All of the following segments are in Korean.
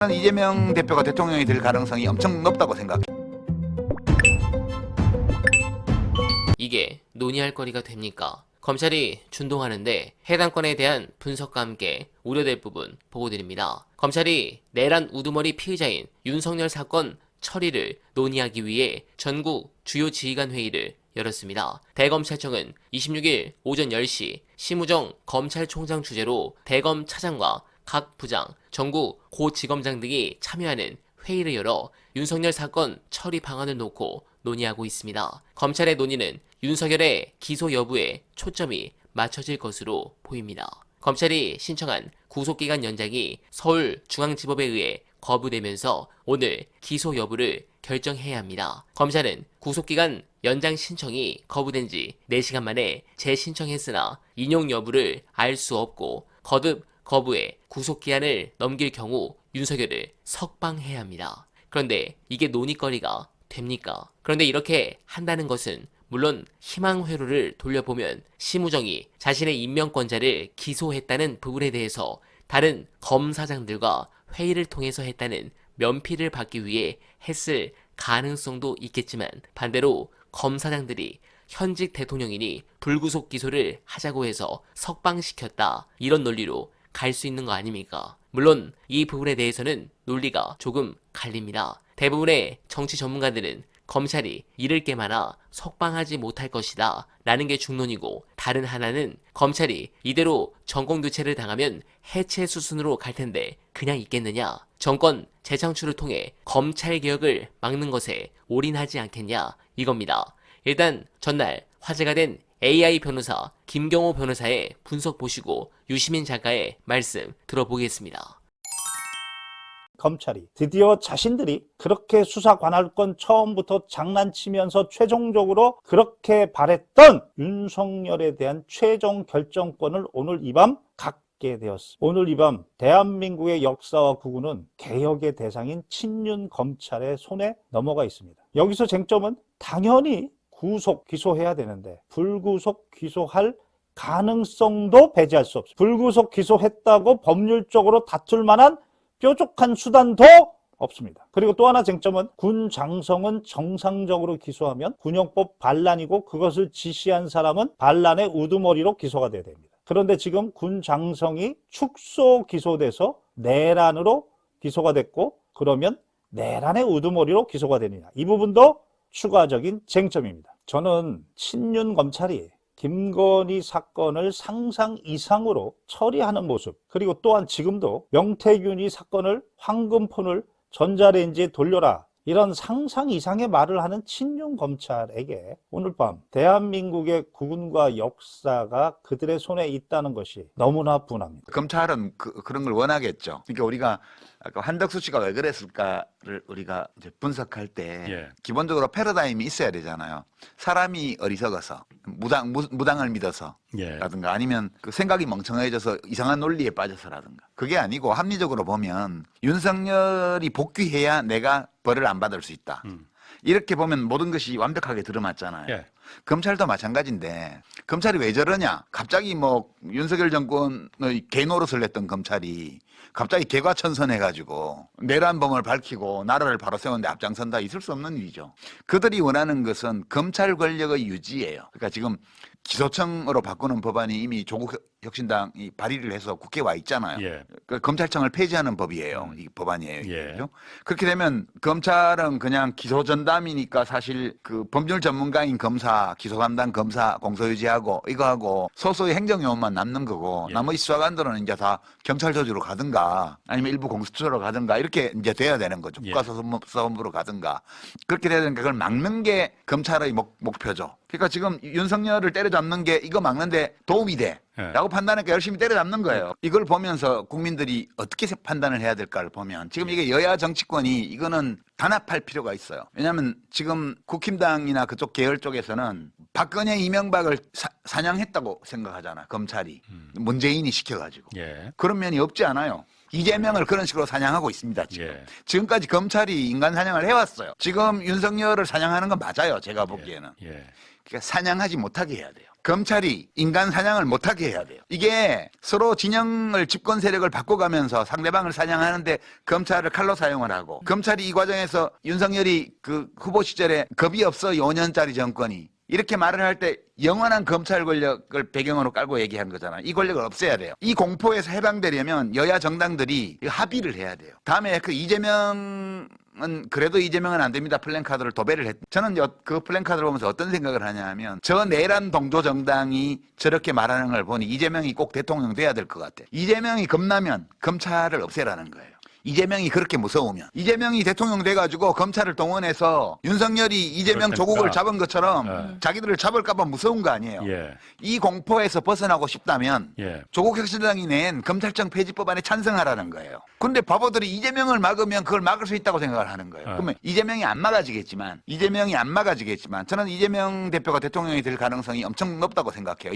저는 이재명 대표가 대통령이 될 가능성이 엄청 높다고 생각해요. 이게 논의할 거리가 됩니까? 검찰이 준동하는데 해당 건에 대한 분석과 함께 우려될 부분 보고드립니다. 검찰이 내란 우두머리 피의자인 윤석열 사건 처리를 논의하기 위해 전국 주요 지휘관 회의를 열었습니다. 대검찰청은 26일 오전 10시 심우정 검찰총장 주재로 대검 차장과 각 부장, 전국 고지검장 등이 참여하는 회의를 열어 윤석열 사건 처리 방안을 놓고 논의하고 있습니다. 검찰의 논의는 윤석열의 기소 여부에 초점이 맞춰질 것으로 보입니다. 검찰이 신청한 구속기간 연장이 서울중앙지법에 의해 거부되면서 오늘 기소 여부를 결정해야 합니다. 검찰은 구속기간 연장 신청이 거부된 지 4시간 만에 재신청했으나 인용 여부를 알 수 없고 거듭 거부해 구속기한을 넘길 경우 윤석열을 석방해야 합니다. 그런데 이게 논의거리가 됩니까? 그런데 이렇게 한다는 것은 물론 희망회로를 돌려보면 심우정이 자신의 임명권자를 기소했다는 부분에 대해서 다른 검사장들과 회의를 통해서 했다는 면피를 받기 위해 했을 가능성도 있겠지만 반대로 검사장들이 현직 대통령이니 불구속 기소를 하자고 해서 석방시켰다 이런 논리로 갈 수 있는 거 아닙니까? 물론 이 부분에 대해서는 논리가 조금 갈립니다. 대부분의 정치 전문가들은 검찰이 잃을 게 많아 석방하지 못할 것이다 라는 게 중론이고, 다른 하나는 검찰이 이대로 정권교체를 당하면 해체 수순으로 갈 텐데 그냥 있겠느냐, 정권 재창출을 통해 검찰개혁을 막는 것에 올인하지 않겠냐 이겁니다. 일단 전날 화제가 된 AI 변호사 김경호 변호사의 분석 보시고 유시민 작가의 말씀 들어보겠습니다. 검찰이 드디어 자신들이 그렇게 수사 관할권 처음부터 장난치면서 최종적으로 그렇게 바랬던 윤석열에 대한 최종 결정권을 오늘 이 밤 갖게 되었습니다. 오늘 이 밤 대한민국의 역사와 구구는 개혁의 대상인 친윤 검찰의 손에 넘어가 있습니다. 여기서 쟁점은 당연히 구속 기소해야 되는데 불구속 기소할 가능성도 배제할 수 없습니다. 불구속 기소했다고 법률적으로 다툴 만한 뾰족한 수단도 없습니다. 그리고 또 하나 쟁점은 군 장성은 정상적으로 기소하면 군용법 반란이고 그것을 지시한 사람은 반란의 우두머리로 기소가 돼야 됩니다. 그런데 지금 군 장성이 축소 기소돼서 내란으로 기소가 됐고, 그러면 내란의 우두머리로 기소가 되느냐, 이 부분도 추가적인 쟁점입니다. 저는 친윤 검찰이 김건희 사건을 상상 이상으로 처리하는 모습, 그리고 또한 지금도 명태균이 사건을 황금폰을 전자레인지에 돌려라, 이런 상상 이상의 말을 하는 친윤 검찰에게 오늘 밤 대한민국의 구군과 역사가 그들의 손에 있다는 것이 너무나 분합니다. 검찰은 그런 걸 원하겠죠. 그러니까 우리가 아까 한덕수 씨가 왜 그랬을까를 우리가 이제 분석할 때 기본적으로 패러다임이 있어야 되잖아요. 사람이 어리석어서 무당을 믿어서 라든가 아니면 그 생각이 멍청해져서 이상한 논리에 빠져서라든가, 그게 아니고 합리적으로 보면 윤석열이 복귀해야 내가 벌을 안 받을 수 있다. 이렇게 보면 모든 것이 완벽하게 들어맞잖아요. 검찰도 마찬가지인데 검찰이 왜 저러냐, 갑자기 뭐 윤석열 정권의 개노릇을 했던 검찰이 갑자기 개과천선해가지고 내란범을 밝히고 나라를 바로 세우는데 앞장선다, 있을 수 없는 일이죠. 그들이 원하는 것은 검찰 권력의 유지예요. 그러니까 지금 기소청으로 바꾸는 법안이 이미 조국 혁신당이 발의를 해서 국회에 와 있잖아요. 그러니까 검찰청을 폐지하는 법이에요. 이 법안이에요. 그렇죠? 그렇게 되면 검찰은 그냥 기소 전담이니까 사실 그 법률 전문가인 검사, 기소 담당 검사 공소유지하고 이거 하고 소소의 행정요원만 남는 거고, 나머지 수사관들은 이제 다 경찰 조직으로 가든가 아니면 일부 공수처로 가든가 이렇게 이제 돼야 되는 거죠. 국가수사본부로 가든가. 그렇게 돼야 되니까 그걸 막는 게 검찰의 목표죠. 그러니까 지금 윤석열을 때려잡는 게 이거 막는데 도움이 돼 라고 판단하니까 열심히 때려잡는 거예요. 이걸 보면서 국민들이 어떻게 판단을 해야 될까를 보면 지금 이게 여야 정치권이 이거는 단합할 필요가 있어요. 왜냐하면 지금 국힘당이나 그쪽 계열 쪽에서는 박근혜 이명박을 사냥했다고 생각하잖아, 검찰이. 문재인이 시켜가지고. 그런 면이 없지 않아요. 이재명을 그런 식으로 사냥하고 있습니다. 지금까지 검찰이 인간 사냥을 해왔어요. 지금 윤석열을 사냥하는 건 맞아요, 제가 보기에는. 그러니까 사냥하지 못하게 해야 돼요. 검찰이 인간 사냥을 못하게 해야 돼요. 이게 서로 진영을 집권 세력을 바꿔가면서 상대방을 사냥하는데 검찰을 칼로 사용을 하고, 검찰이 이 과정에서 윤석열이 그 후보 시절에 겁이 없어 5년짜리 정권이 이렇게 말을 할 때 영원한 검찰 권력을 배경으로 깔고 얘기하는 거잖아요. 이 권력을 없애야 돼요. 이 공포에서 해방되려면 여야 정당들이 합의를 해야 돼요. 다음에 그 이재명은 그래도 이재명은 안 됩니다. 플랜카드를 도배를 했. 저는 그 플랜카드를 보면서 어떤 생각을 하냐 하면 저 내란 동조 정당이 저렇게 말하는 걸 보니 이재명이 꼭 대통령 돼야 될 것 같아. 이재명이 겁나면 검찰을 없애라는 거예요. 이재명이 그렇게 무서우면 이재명이 대통령 돼가지고 검찰을 동원해서 윤석열이 이재명 그렇습니까? 조국을 잡은 것처럼 자기들을 잡을까봐 무서운 거 아니에요. 예. 이 공포에서 벗어나고 싶다면 예. 조국 혁신당이 낸 검찰청 폐지법안에 찬성하라는 거예요. 근데 바보들이 이재명을 막으면 그걸 막을 수 있다고 생각을 하는 거예요. 그러면 이재명이 안 막아지겠지만 저는 이재명 대표가 대통령이 될 가능성이 엄청 높다고 생각해요.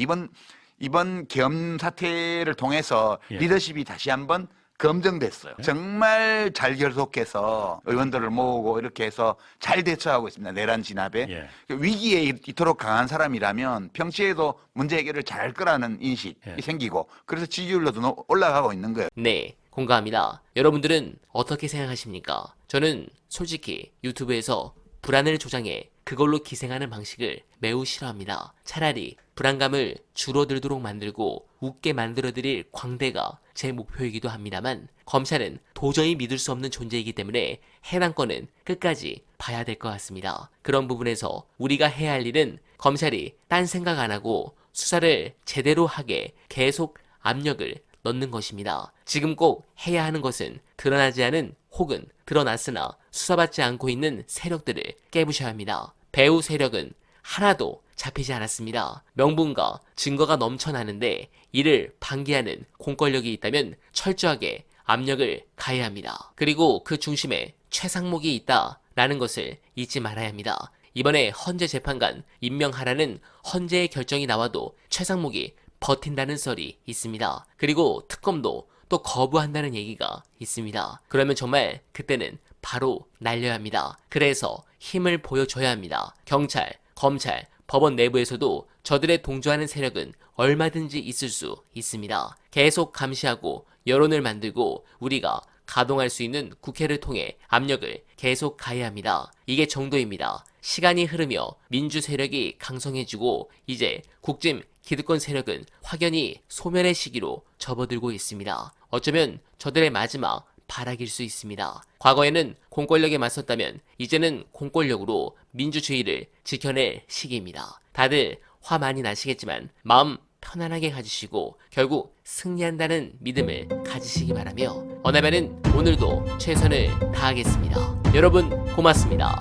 이번 계엄 사태를 통해서 리더십이 다시 한번 검증됐어요. 정말 잘 결속해서 의원들을 모으고 이렇게 해서 잘 대처하고 있습니다. 내란 진압에. 위기에 이토록 강한 사람이라면 평시에도 문제 해결을 잘할 거라는 인식이 생기고, 그래서 지지율도 올라가고 있는 거예요. 네, 공감합니다. 여러분들은 어떻게 생각하십니까? 저는 솔직히 유튜브에서 불안을 조장해 그걸로 기생하는 방식을 매우 싫어합니다. 차라리 불안감을 줄어들도록 만들고 웃게 만들어드릴 광대가 제 목표이기도 합니다만, 검찰은 도저히 믿을 수 없는 존재이기 때문에 해당 건은 끝까지 봐야 될 것 같습니다. 그런 부분에서 우리가 해야 할 일은 검찰이 딴 생각 안 하고 수사를 제대로 하게 계속 압력을 넣는 것입니다. 지금 꼭 해야 하는 것은 드러나지 않은 혹은 드러났으나 수사받지 않고 있는 세력들을 깨부셔야 합니다. 배후 세력은 하나도 잡히지 않았습니다. 명분과 증거가 넘쳐나는데 이를 방기하는 공권력이 있다면 철저하게 압력을 가해야 합니다. 그리고 그 중심에 최상목이 있다라는 것을 잊지 말아야 합니다. 이번에 헌재 재판관 임명하라는 헌재의 결정이 나와도 최상목이 버틴다는 썰이 있습니다. 그리고 특검도 또 거부한다는 얘기가 있습니다. 그러면 정말 그때는 바로 날려야 합니다. 그래서 힘을 보여줘야 합니다. 경찰, 검찰, 법원 내부에서도 저들의 동조하는 세력은 얼마든지 있을 수 있습니다. 계속 감시하고 여론을 만들고 우리가 가동할 수 있는 국회를 통해 압력을 계속 가해야 합니다. 이게 정도입니다. 시간이 흐르며 민주 세력이 강성해지고 이제 국짐 기득권 세력은 확연히 소멸의 시기로 접어들고 있습니다. 어쩌면 저들의 마지막 발악일 수 있습니다. 과거에는 공권력에 맞섰다면 이제는 공권력으로 민주주의를 지켜낼 시기입니다. 다들 화 많이 나시겠지만 마음 편안하게 가지시고 결국 승리한다는 믿음을 가지시기 바라며, 어나베는 오늘도 최선을 다하겠습니다. 여러분 고맙습니다.